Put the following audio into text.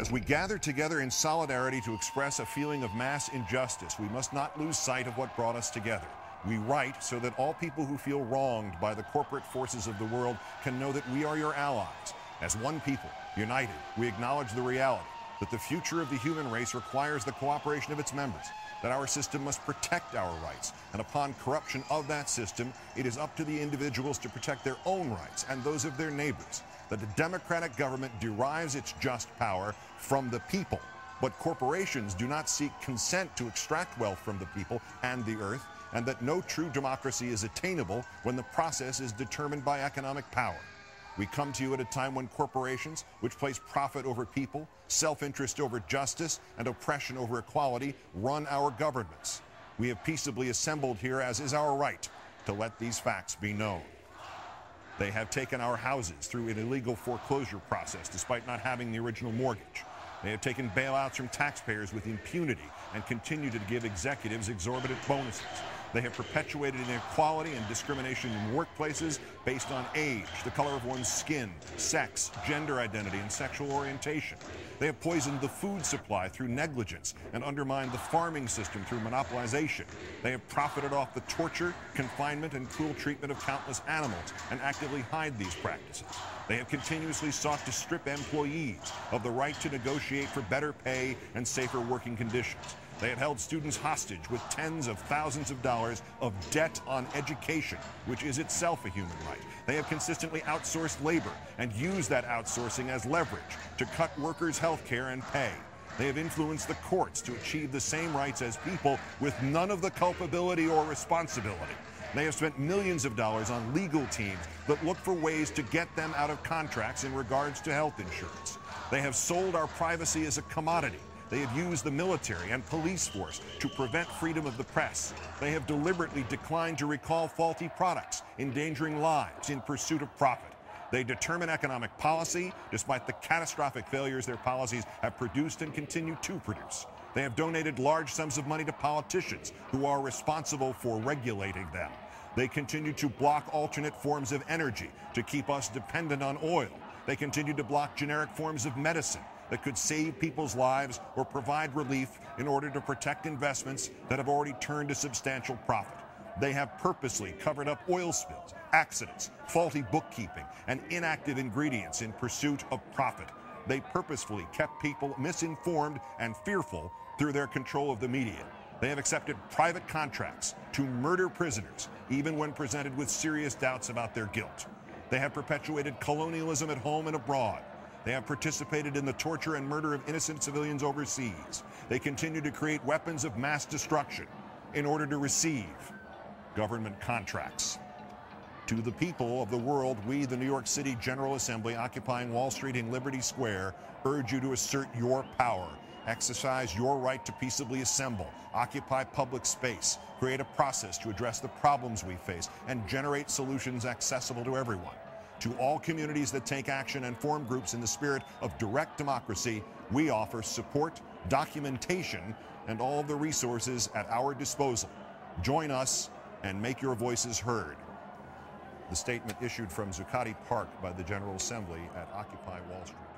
As we gather together in solidarity to express a feeling of mass injustice, we must not lose sight of what brought us together. We write so that all people who feel wronged by the corporate forces of the world can know that we are your allies. As one people, united, we acknowledge the reality that the future of the human race requires the cooperation of its members, that our system must protect our rights, and upon corruption of that system, it is up to the individuals to protect their own rights and those of their neighbors, that a democratic government derives its just power from the people, but corporations do not seek consent to extract wealth from the people and the earth, and that no true democracy is attainable when the process is determined by economic power. We come to you at a time when corporations, which place profit over people, self-interest over justice, and oppression over equality, run our governments. We have peaceably assembled here, as is our right, to let these facts be known. They have taken our houses through an illegal foreclosure process despite not having the original mortgage. They have taken bailouts from taxpayers with impunity and continue to give executives exorbitant bonuses. They have perpetuated inequality and discrimination in workplaces based on age, the color of one's skin, sex, gender identity, and sexual orientation. They have poisoned the food supply through negligence and undermined the farming system through monopolization. They have profited off the torture, confinement, and cruel treatment of countless animals and actively hide these practices. They have continuously sought to strip employees of the right to negotiate for better pay and safer working conditions. They have held students hostage with tens of thousands of dollars of debt on education, which is itself a human right. They have consistently outsourced labor and used that outsourcing as leverage to cut workers' health care and pay. They have influenced the courts to achieve the same rights as people with none of the culpability or responsibility. They have spent millions of dollars on legal teams that look for ways to get them out of contracts in regards to health insurance. They have sold our privacy as a commodity. They have used the military and police force to prevent freedom of the press. They have deliberately declined to recall faulty products, endangering lives in pursuit of profit. They determine economic policy despite the catastrophic failures their policies have produced and continue to produce. They have donated large sums of money to politicians who are responsible for regulating them. They continue to block alternate forms of energy to keep us dependent on oil. They continue to block generic forms of medicine that could save people's lives or provide relief in order to protect investments that have already turned a substantial profit. They have purposely covered up oil spills, accidents, faulty bookkeeping, and inactive ingredients in pursuit of profit. They purposefully kept people misinformed and fearful through their control of the media. They have accepted private contracts to murder prisoners, even when presented with serious doubts about their guilt. They have perpetuated colonialism at home and abroad. They have participated in the torture and murder of innocent civilians overseas. They continue to create weapons of mass destruction in order to receive government contracts. To the people of the world, we, the New York City General Assembly, occupying Wall Street and Liberty Square, urge you to assert your power, exercise your right to peaceably assemble, occupy public space, create a process to address the problems we face, and generate solutions accessible to everyone. To all communities that take action and form groups in the spirit of direct democracy, we offer support, documentation, and all of the resources at our disposal. Join us and make your voices heard. The statement issued from Zuccotti Park by the General Assembly at Occupy Wall Street.